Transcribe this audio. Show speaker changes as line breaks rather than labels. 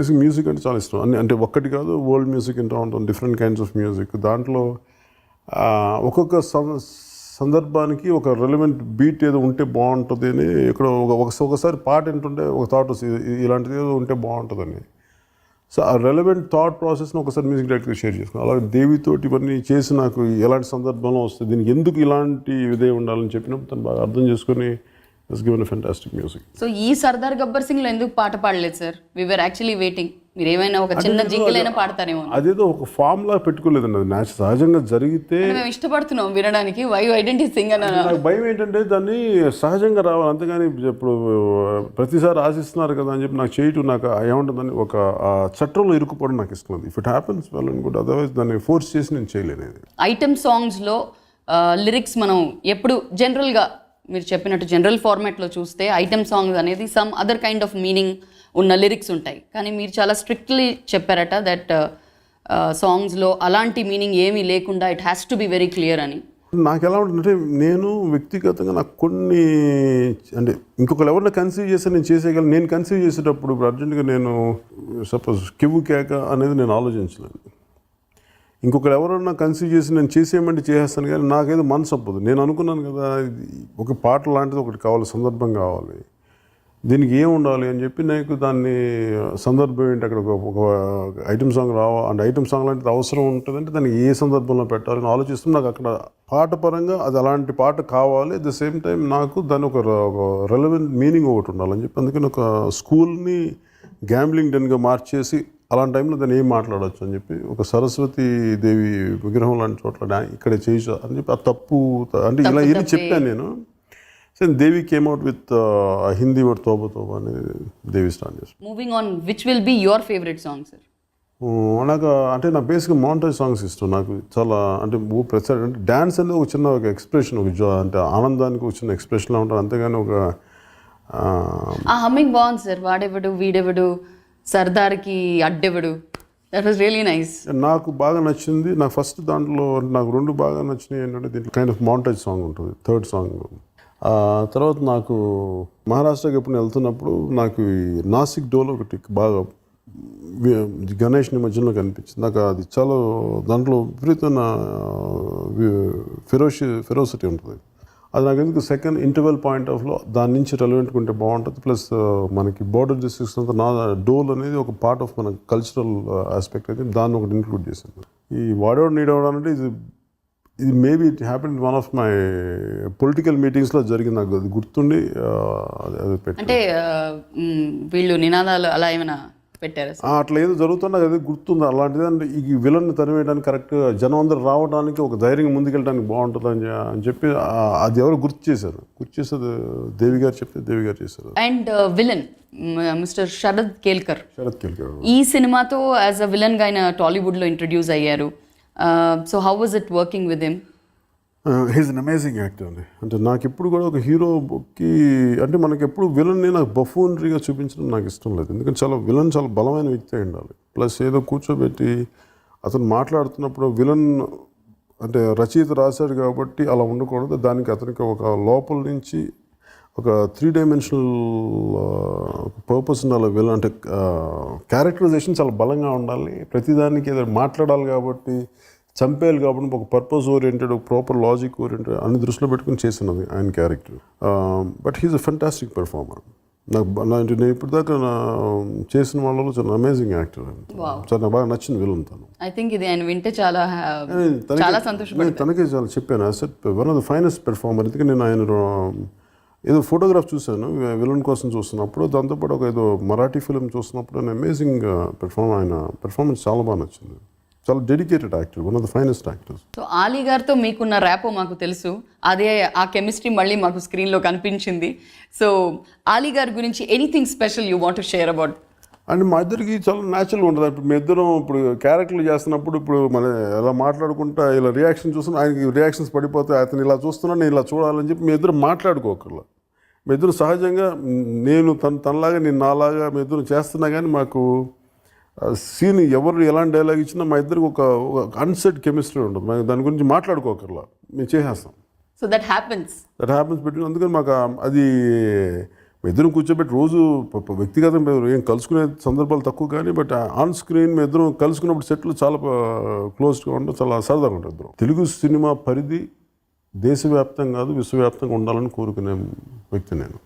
Basic music అంటే చాలా ఇష్టం అన్ని, అంటే ఒక్కటి కాదు, వరల్డ్ మ్యూజిక్ వింటూ ఉంటాం, డిఫరెంట్ కైండ్స్ ఆఫ్ మ్యూజిక్. దాంట్లో ఒక్కొక్క సందర్భానికి ఒక రెలవెంట్ బీట్ ఏదో ఉంటే బాగుంటుంది అని ఇక్కడ ఒకసారి పాట వింటుంటే ఒక థాట్ వస్తుంది, ఇలాంటిది ఏదో ఉంటే బాగుంటుందని. సో ఆ రెలవెంట్ థాట్ ప్రాసెస్ని ఒకసారి మ్యూజిక్ డైరెక్టర్గా షేర్ చేసుకున్నాను. అలాగే దేవితోటి ఇవన్నీ చేసి నాకు ఎలాంటి సందర్భంలో వస్తుంది, దీనికి ఎందుకు ఇలాంటి ఇదే ఉండాలని చెప్పినప్పుడు తను బాగా అర్థం చేసుకొని has given a fantastic music.
So ఈ సర్దార్ గబ్బర్ సింగ్ లో ఎందుకు పాట పాడలేదు sir? We were actually waiting, మీరు ఏమైనా ఒక చిన్న జింగిల్ అయినా పాడతారేమో.
అదేదో ఒక ఫామ్ లా పెట్టుకోలేదండి, అది సహజంగా జరిగితే
మేము ఇష్టపడుతున్నాం వినడానికి. వై ఐడెంటిటీ సింగ్ అని
నాకు భయం ఏంటంటే దాన్ని సహజంగా రావాలి, అంతేగాని ఇప్పుడు ప్రతిసారి ఆశిస్తున్నారు కదా అని చెప్పి నాకు చేయటం నాకు ఏముంటుందని ఒక చట్టంలో ఇరుక్కుపోవడం నాకు ఇష్టం లేదు. If it happens well and good, otherwise దాన్ని ఫోర్స్ చేసి నేను చేయలేను.
ఐటమ్ సాంగ్స్లో లిరిక్స్ మనం ఎప్పుడు జనరల్గా మీరు చెప్పినట్టు జనరల్ ఫార్మాట్లో చూస్తే ఐటమ్ సాంగ్స్ అనేది some other kind of meaning ఉన్న లిరిక్స్ ఉంటాయి. కానీ మీరు చాలా స్ట్రిక్ట్లీ చెప్పారట దట్ సాంగ్స్లో అలాంటి మీనింగ్ ఏమీ లేకుండా it has to be very clear అని.
నాకు ఎలా ఉంటుందంటే, నేను వ్యక్తిగతంగా నాకు కొన్ని అంటే ఇంకొకరు ఎవరిని కన్సీవ్ చేస్తే నేను చేసేయగలను. నేను కన్సీవ్ చేసేటప్పుడు ఇప్పుడు అర్జెంటుగా నేను సపోజ్ కివ్వు కేక అనేది నేను ఆలోచించలేను. ఇంకొకరు ఎవరన్నా కన్సీవ్ చేసి నేను చేసేయమంటే చేసేస్తాను, కానీ నాకేదో మనసు అప్పదు. నేను అనుకున్నాను కదా ఒక పాట లాంటిది ఒకటి కావాలి, సందర్భం కావాలి, దీనికి ఏం ఉండాలి అని చెప్పి నాకు దాన్ని సందర్భం ఏంటి, అక్కడ ఒక ఐటమ్ సాంగ్ అంటే ఐటమ్ సాంగ్ లాంటిది అవసరం ఉంటుందంటే దానికి ఏ సందర్భంలో పెట్టాలని ఆలోచిస్తుంది. నాకు అక్కడ పాట పరంగా అది అలాంటి పాట కావాలి, అట్ ద సేమ్ టైం నాకు దాని ఒక రెలవెంట్ మీనింగ్ ఒకటి ఉండాలని చెప్పి అందుకని ఒక స్కూల్ని గ్యాంబ్లింగ్ డెన్గా మార్చేసి అలాంటి టైంలో దాన్ని ఏం మాట్లాడవచ్చు అని చెప్పి ఒక సరస్వతి దేవి విగ్రహం లాంటి చోట్ల ఇక్కడే చేయొచ్చు అని చెప్పి ఆ తప్పు అంటే ఇలా ఏమి చెప్పాను నేను. So Devi came out with Hindi word Tauba Tauba అని దేవి స్టార్ట్ చేస్తాను.
Moving on, which will be your favourite song sir?
నాకు అంటే నా బేసిక్గా మౌంటేజ్ సాంగ్స్ ఇష్టం. నాకు చాలా అంటే అంటే డ్యాన్స్ అనేది ఒక చిన్న ఒక ఎక్స్ప్రెషన్, అంటే ఆనందానికి ఒక చిన్న ఎక్స్ప్రెషన్లా ఉంటుంది, అంతేగాని ఒక
హమ్మింగ్ బాగుంది సార్. వాడెవడు వీడెవడు సర్దార్కి అడ్డెవడు, దట్ వాస్ రియలీ నైస్.
నాకు బాగా నచ్చింది, నాకు ఫస్ట్ దాంట్లో నాకు రెండు బాగా నచ్చినాయి ఏంటంటే దీంట్లో కైండ్ ఆఫ్ మౌంటేజ్ సాంగ్ ఉంటుంది, థర్డ్ సాంగ్. తర్వాత నాకు మహారాష్ట్రకి ఎప్పుడు వెళ్తున్నప్పుడు నాకు ఈ నాసిక్ డోల్ ఒకటి బాగా గణేష్ నిమజ్జనంలో కనిపించింది. నాకు అది చాలా దాంట్లో విపరీతమైన ఫెరోసిటీ ఉంటుంది. అది నాకు ఎందుకు సెకండ్ ఇంటర్వెల్ పాయింట్ ఆఫ్లో దాని నుంచి రెలవెంట్గా ఉంటే బాగుంటుంది. ప్లస్ మనకి బోర్డర్ డిస్ట్రిక్ట్స్ అంతా నా డోల్ అనేది ఒక పార్ట్ ఆఫ్ మన కల్చరల్ ఆస్పెక్ట్ అయితే దాన్ని ఒకటి ఇంక్లూడ్ చేసింది. ఈ వాడెవడు నీడెవడు అంటే ఇది maybe it happen one of my political మీటింగ్స్లో జరిగింది, నాకు అది గుర్తుండి అది పెట్టి.
అంటే వీళ్ళు నినాదాలు అలా ఏమైనా పెట్టారు
అట్లా ఏదో జరుగుతున్నా అది గుర్తుంది. అలాంటిది అంటే ఈ విలన్ని తరివేయడానికి కరెక్ట్గా జనం అందరూ రావడానికి ఒక ధైర్యంగా ముందుకెళ్ళడానికి బాగుంటుంది అని చెప్పి అది ఎవరు గుర్తు చేసేది దేవి గారు చెప్తే దేవి గారు చేశారు.
And villain mister Sharad Kelkar ఈ సినిమాతో యాజ్ అ విలన్ గా ఆయన టాలీవుడ్లో ఇంట్రడ్యూస్ అయ్యారు. So how was it working with him?
He's an amazing actor అండి. అంటే నాకు ఎప్పుడు కూడా ఒక హీరోకి అంటే మనకి ఎప్పుడు విలన్ని నాకు బఫూనరీగా చూపించడం నాకు ఇష్టం లేదు. ఎందుకంటే విలన్ చాలా బలమైన వ్యక్తి అయి ఉండాలి. ప్లస్ ఏదో కూర్చోబెట్టి అతను మాట్లాడుతున్నప్పుడు విలన్ అంటే రచయిత రాశాడు కాబట్టి అలా ఉండకూడదు. దానికి అతనికి ఒక లోపల నుంచి ఒక 3 డైమెన్షనల్ పర్పస్ ఉండాలి. విలన్ అంటే క్యారెక్టరైజేషన్ చాలా బలంగా ఉండాలి. ప్రతిదానికి ఏదో మాట్లాడాలి కాబట్టి, చంపేయాలి కాబట్టి ఒక పర్పస్ ఓరియంటెడ్, ఒక ప్రాపర్ లాజిక్ ఓరియంటెడ్ అన్ని దృష్టిలో పెట్టుకుని చేసినది ఆయన character. But he's a fantastic performer. నేను ఇప్పటిదాకా చేసిన వాళ్ళలో చాలా అమేజింగ్ యాక్టర్. చాలా నాకు బాగా నచ్చింది విలన్ తను.
ఐ థింక్ ఇది ఆయన వింటే చాలా సంతోషపడతాను.
తనకే చాలా చెప్పాను, I said one of the finest performer. ఎందుకంటే నేను ఆయన ఏదో ఫోటోగ్రాఫ్ చూశాను విలన్ కోసం చూస్తున్నప్పుడు, దాంతోపాటు ఒక ఏదో మరాఠీ ఫిలిం చూస్తున్నప్పుడు ఆయన అమేజింగ్ ఆయన పెర్ఫార్మెన్స్ చాలా బాగా నచ్చింది. చాలా dedicated actor, one of the finest actors.
So Ali గారితో మీకున్న ర్యాపో మాకు తెలుసు, అదే ఆ కెమిస్ట్రీ మళ్ళీ మాకు స్క్రీన్లో కనిపించింది. సో ఆలీ గారి గురించి anything special you want to share about?
And మా ఇద్దరికి చాలా న్యాచురల్గా ఉంటుంది. ఇప్పుడు మీ ఇద్దరం ఇప్పుడు క్యారెక్టర్లు చేస్తున్నప్పుడు ఇప్పుడు మన ఎలా మాట్లాడుకుంటా ఇలా రియాక్షన్ చూస్తున్నా, ఆయనకి రియాక్షన్స్ పడిపోతే అతను ఇలా చూస్తున్నా నేను ఇలా చూడాలని చెప్పి మీ ఇద్దరు మాట్లాడుకోకర్లా. మీ ఇద్దరు సహజంగా నేను తనలాగా నేను నాలాగా మీ ఇద్దరు చేస్తున్నా, కానీ మాకు సీన్ ఎవరు ఎలాంటి డైలాగ్ ఇచ్చినా మా ఇద్దరికి ఒక అన్సెట్ కెమిస్ట్రీ ఉంటుంది. దాని గురించి మాట్లాడుకోకర్లా, మేము చేసేస్తాం.
So that happens
between. అందుకని మాకు అది ఇద్దరం కూర్చోబెట్టి రోజు వ్యక్తిగతంగా ఏం కలుసుకునే సందర్భాలు తక్కువ కానీ బట్ ఆన్ స్క్రీన్ మేము ఇద్దరం కలుసుకున్నప్పుడు సెట్లు చాలా క్లోజ్గా ఉండడం చాలా సరదాగా ఉంటుంది ఇద్దరం. తెలుగు సినిమా పరిధి దేశవ్యాప్తంగా కాదు విశ్వవ్యాప్తంగా ఉండాలని కోరుకునే వ్యక్తి నేను.